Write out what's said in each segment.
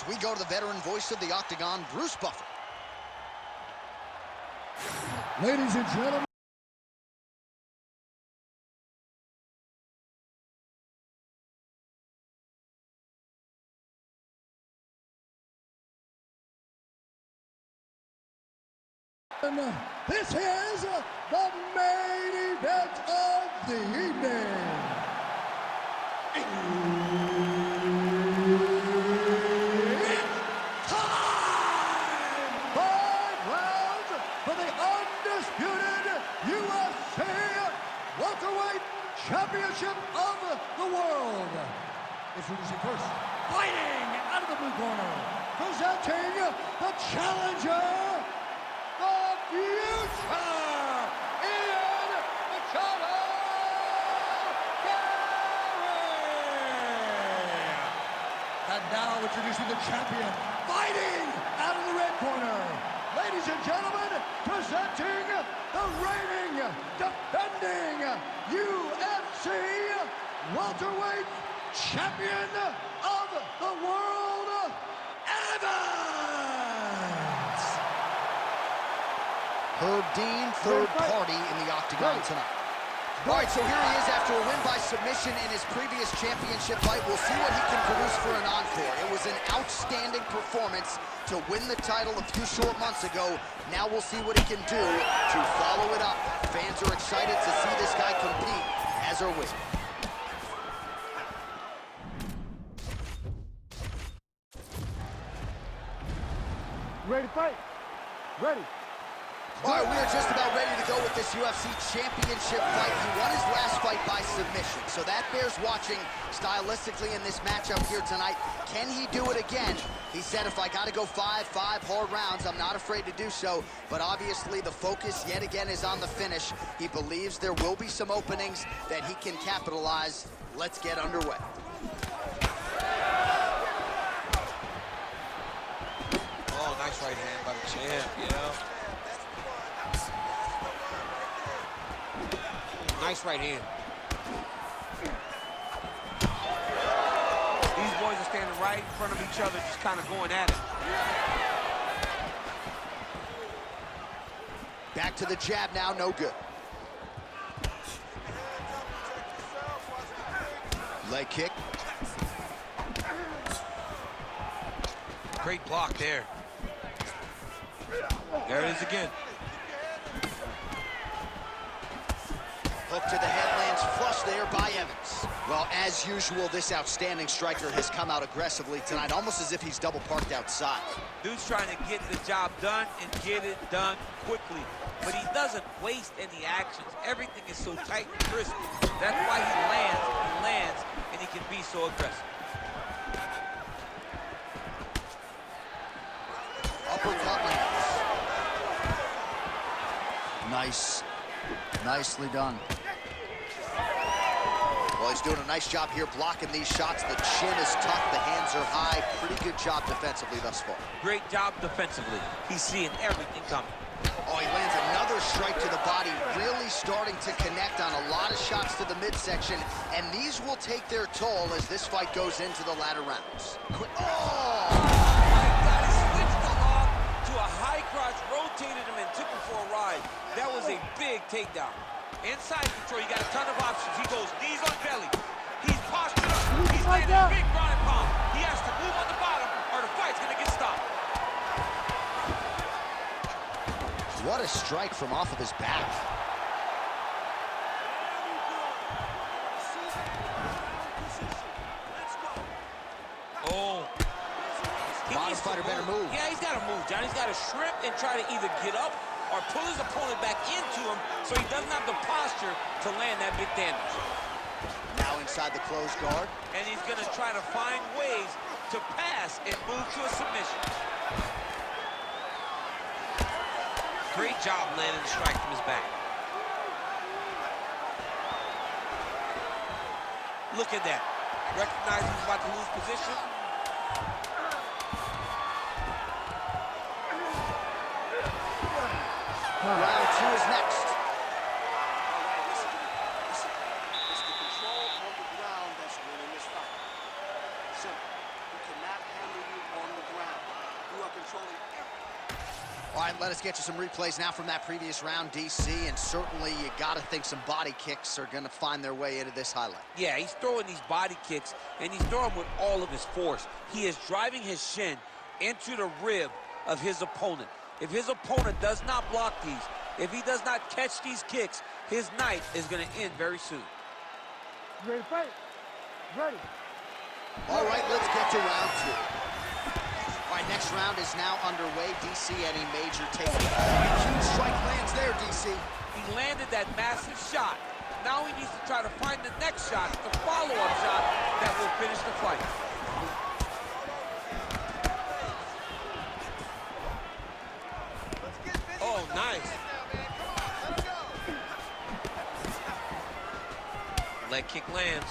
We go to the veteran voice of the Octagon, Bruce Buffer. Ladies and gentlemen, this is the main event of the evening. It's time! 5 rounds for the undisputed UFC welterweight championship of the world. Introducing first, fighting out of the blue corner, presenting the challenger, the future, Ian Machado, Garry. And now introducing the champion, fighting out of the red corner. Ladies and gentlemen, presenting the reigning, defending UFC welterweight champion of the world, Evans! Herb Dean, third party in the Octagon tonight. All right, so here he is after a win by submission in his previous championship fight. We'll see what he can produce for an encore. It was an outstanding performance to win the title a few short months ago. Now we'll see what he can do to follow it up. Fans are excited to see this guy compete, as are we. Ready to fight? Ready. All right, we are just about ready to go with this UFC championship fight. He won his last fight by submission, so that bears watching stylistically in this matchup here tonight. Can he do it again? He said, if I got to go five hard rounds, I'm not afraid to do so, but obviously the focus yet again is on the finish. He believes there will be some openings that he can capitalize. Let's get underway. Oh, nice right hand by the champ, yeah. Nice right hand. These boys are standing right in front of each other, just kind of going at it. Back to the jab now, no good. Leg kick. Great block there. There it is again. Hook to the head lands flush there by Evans. Well, as usual, this outstanding striker has come out aggressively tonight, almost as if he's double parked outside. Dude's trying to get the job done and get it done quickly, but he doesn't waste any actions. Everything is so tight and crisp. That's why he lands, and he can be so aggressive. Uppercut lands. Nice. Nicely done. Well, he's doing a nice job here blocking these shots. The chin is tucked, the hands are high. Pretty good job defensively thus far. Great job defensively. He's seeing everything coming. Oh, he lands another strike to the body, really starting to connect on a lot of shots to the midsection, and these will take their toll as this fight goes into the latter rounds. Oh! To a high crotch, rotated him and took him for a ride. That was a big takedown. Inside control, you got a ton of options. He goes knees on belly. He's postured up. He's landing a big ground and pound. He has to move on the bottom or the fight's gonna get stopped. What a strike from off of his back. Oh. Modest fighter better move. Yeah, he's got to move, John. He's got to shrimp and try to either get up or pull his opponent back into him so he doesn't have the posture to land that big damage. Now inside the closed guard. And he's going to try to find ways to pass and move to a submission. Great job landing the strike from his back. Look at that. Recognizing he's about to lose position. Round two is next. It's the control on the ground that's winning this fight. Simple. You cannot handle you All right, let us get you some replays now from that previous round, DC, and certainly you got to think some body kicks are going to find their way into this highlight. Yeah, he's throwing these body kicks, and he's throwing with all of his force. He is driving his shin into the rib of his opponent. If his opponent does not block these, if he does not catch these kicks, his night is going to end very soon. You ready to fight? Ready. All right, let's get to round 2. All right, next round is now underway. DC, any major takedown? Huge strike lands there, DC. He landed that massive shot. Now he needs to try to find the next shot, the follow-up shot that will finish the fight. Oh, nice. Leg kick lands.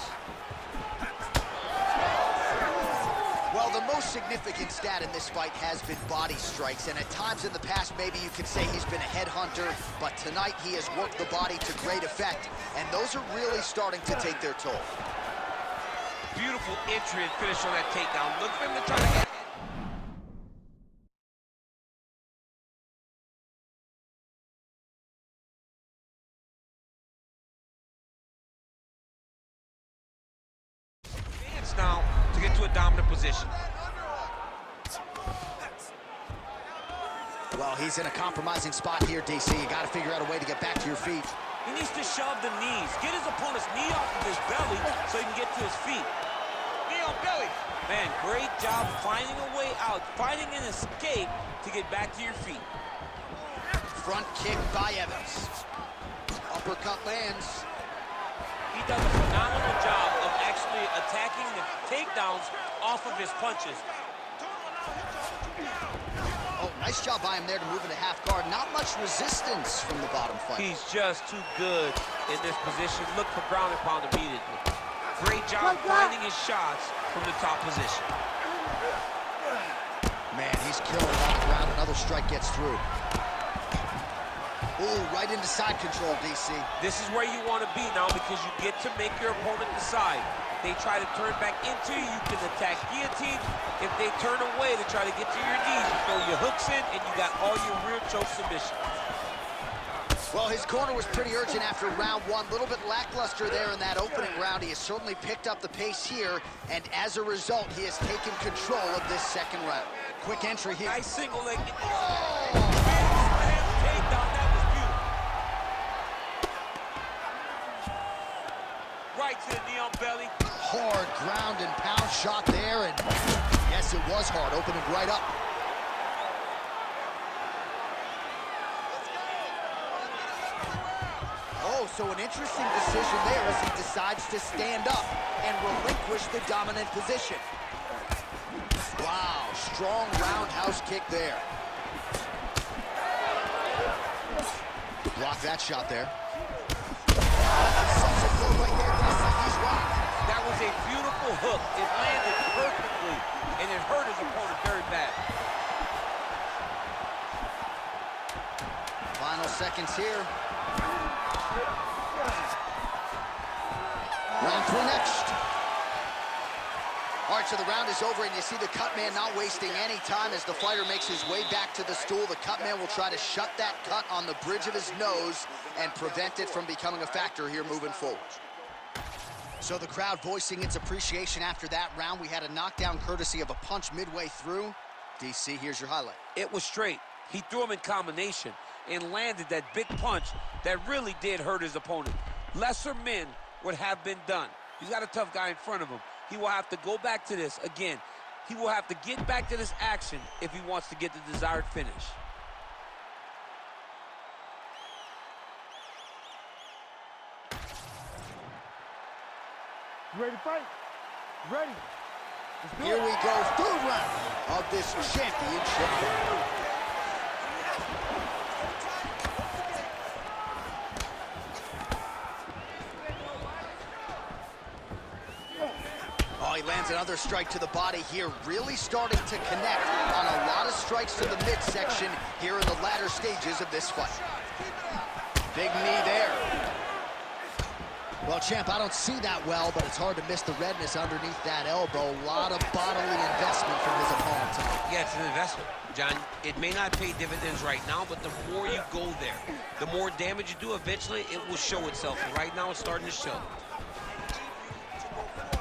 Well, the most significant stat in this fight has been body strikes, and at times in the past, maybe you could say he's been a headhunter, but tonight he has worked the body to great effect, and those are really starting to take their toll. Beautiful entry and finish on that takedown. Look for him to try to get... now to get to a dominant position. Well, he's in a compromising spot here, DC. You got to figure out a way to get back to your feet. He needs to shove the knees. Get his opponent's knee off of his belly so he can get to his feet. Knee on belly. Man, great job finding a way out, finding an escape to get back to your feet. Front kick by Evans. Uppercut lands. He does a phenomenal job of actually attacking the takedowns off of his punches. Oh, nice job by him there to move into half guard. Not much resistance from the bottom fight. He's just too good in this position. Look for ground and pound immediately. Great job finding his shots from the top position. Man, he's killing a lot of ground. Another strike gets through. Ooh, right into side control, DC. This is where you want to be now because you get to make your opponent decide. They try to turn back into you, you can attack guillotine. If they turn away to try to get to your knees, you throw your hooks in and you got all your rear choke submissions. Well, his corner was pretty urgent after round 1. A little bit lackluster there in that opening round. He has certainly picked up the pace here, and as a result, he has taken control of this second round. Quick entry here. Nice single leg. Oh! Right to the knee on belly. Hard ground and pound shot there, and yes, it was hard, opening right up. Oh, so an interesting decision there as he decides to stand up and relinquish the dominant position. Wow, strong roundhouse kick there. Block that shot there. That was a beautiful hook. It landed perfectly, and it hurt his opponent very bad. Final seconds here. Round 3 next. All right, so the round is over, and you see the cut man not wasting any time as the fighter makes his way back to the stool. The cut man will try to shut that cut on the bridge of his nose and prevent it from becoming a factor here moving forward. So the crowd voicing its appreciation after that round. We had a knockdown courtesy of a punch midway through. DC, here's your highlight. It was straight. He threw him in combination and landed that big punch that really did hurt his opponent. Lesser men would have been done. He's got a tough guy in front of him. He will have to go back to this again. He will have to get back to this action if he wants to get the desired finish. You ready to fight? Ready. Here we go, third round of this championship fight. Oh, he lands another strike to the body here, really starting to connect on a lot of strikes to the midsection here in the latter stages of this fight. Big knee there. Well, champ, I don't see that well, but it's hard to miss the redness underneath that elbow. A lot of bodily investment from his opponent tonight. Yeah, It's an investment, John. It may not pay dividends right now, but the more you go there, the more damage you do, eventually it will show itself. And right now it's starting to show.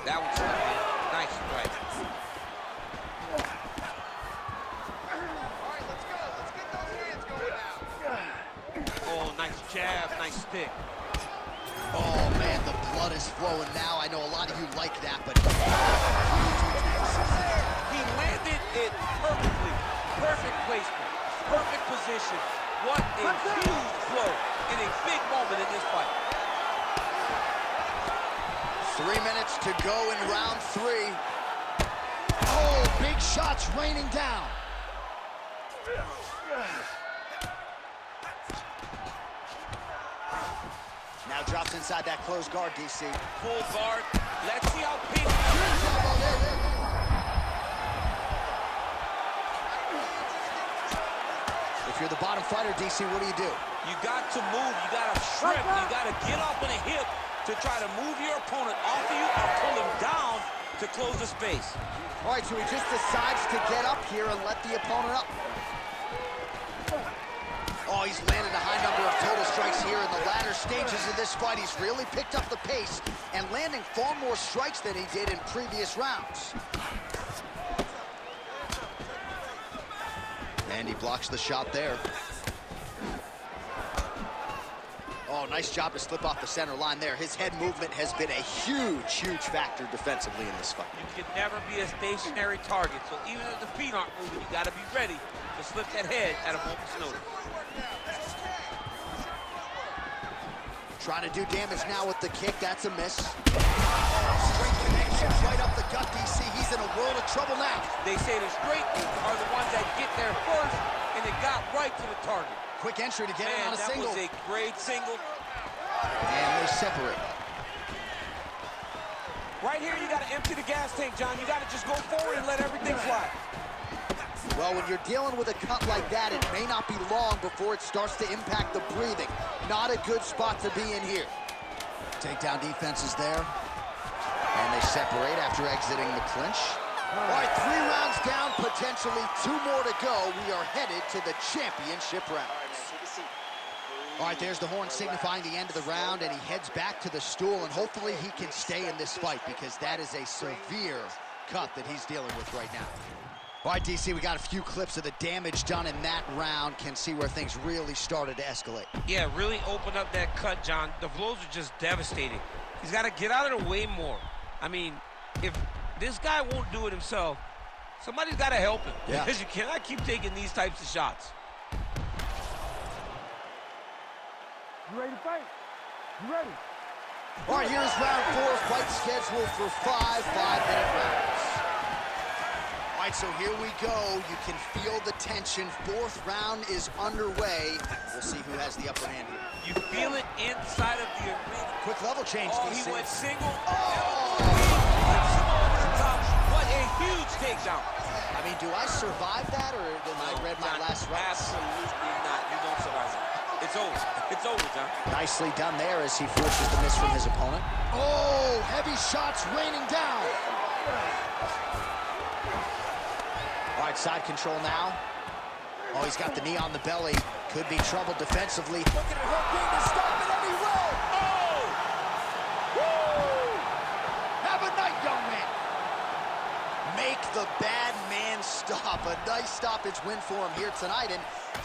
That one's nice, right. Oh, nice jab, nice stick. Oh, man, the blood is flowing now. I know a lot of you like that, but... He landed it perfectly. Perfect placement, perfect position. What a huge blow in a big moment in this fight. 3 minutes to go in round 3. Oh, big shots raining down. Now drops inside that closed guard, DC. Full guard. Let's see how big. If you're the bottom fighter, DC, what do? You got to move. You got to shrimp. You got to get up on a hip to try to move your opponent off of you or pull him down to close the space. All right, so he just decides to get up here and let the opponent up. Oh, he's landed a high number of total strikes here in the latter stages of this fight. He's really picked up the pace and landing far more strikes than he did in previous rounds. And he blocks the shot there. Oh, nice job to slip off the center line there. His head movement has been a huge, huge factor defensively in this fight. You can never be a stationary target, so even if the feet aren't moving, you got to be ready to slip that head at a moment's notice. Trying to do damage now with the kick. That's a miss. Straight connections right up the gut, DC. He's in a world of trouble now. They say the straight are the ones that get there first, and it got right to the target. Quick entry to get him on a that single. Was a great single. And they separate. Right here, you got to empty the gas tank, John. You got to just go forward and let everything fly. Well, when you're dealing with a cut like that, it may not be long before it starts to impact the breathing. Not a good spot to be in here. Takedown defense is there. And they separate after exiting the clinch. All right, 3 rounds down, potentially 2 more to go. We are headed to the championship rounds. All right, there's the horn signifying the end of the round, and he heads back to the stool, and hopefully he can stay in this fight because that is a severe cut that he's dealing with right now. All right, DC, we got a few clips of the damage done in that round. Can see where things really started to escalate. Yeah, really opened up that cut, John. The blows are just devastating. He's got to get out of the way more. I mean, if this guy won't do it himself, somebody's got to help him. Yeah. Because you cannot keep taking these types of shots. You ready to fight? You ready? All right, here's round 4, fight scheduled for 5 5-minute rounds. All right, so here we go. You can feel the tension. 4th round is underway. We'll see who has the upper hand here. You feel it inside of the arena. Quick level change, Oh, DC. he went single. Oh! Flips him over the top. What a huge takedown. I mean, do I survive that, or did I read my John, last round? Absolutely not. You don't survive it. It's over. It's over, John. Nicely done there as he forces the miss from his opponent. Oh, heavy shots raining down. All right, side control now. Oh, he's got the knee on the belly. Could be trouble defensively. Looking at hooking to stop it, and he will. Oh! Woo! Have a night, young man. Make the bad man stop. A nice stoppage win for him here tonight, and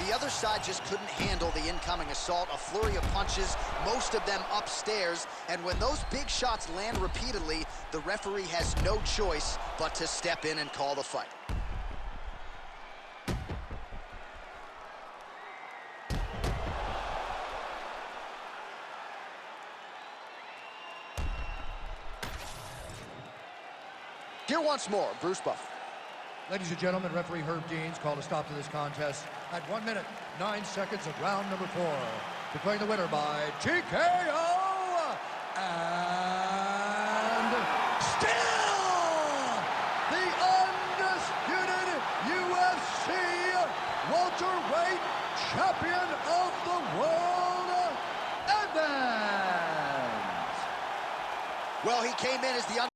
the other side just couldn't handle the incoming assault. A flurry of punches, most of them upstairs, and when those big shots land repeatedly, the referee has no choice but to step in and call the fight. Here once more, Bruce Buffer. Ladies and gentlemen, referee Herb Deans called a stop to this contest at 1 minute, 9 seconds of round number 4. Declaring the winner by TKO and still the undisputed UFC welterweight champion of the world, Evans. Well, he came in as the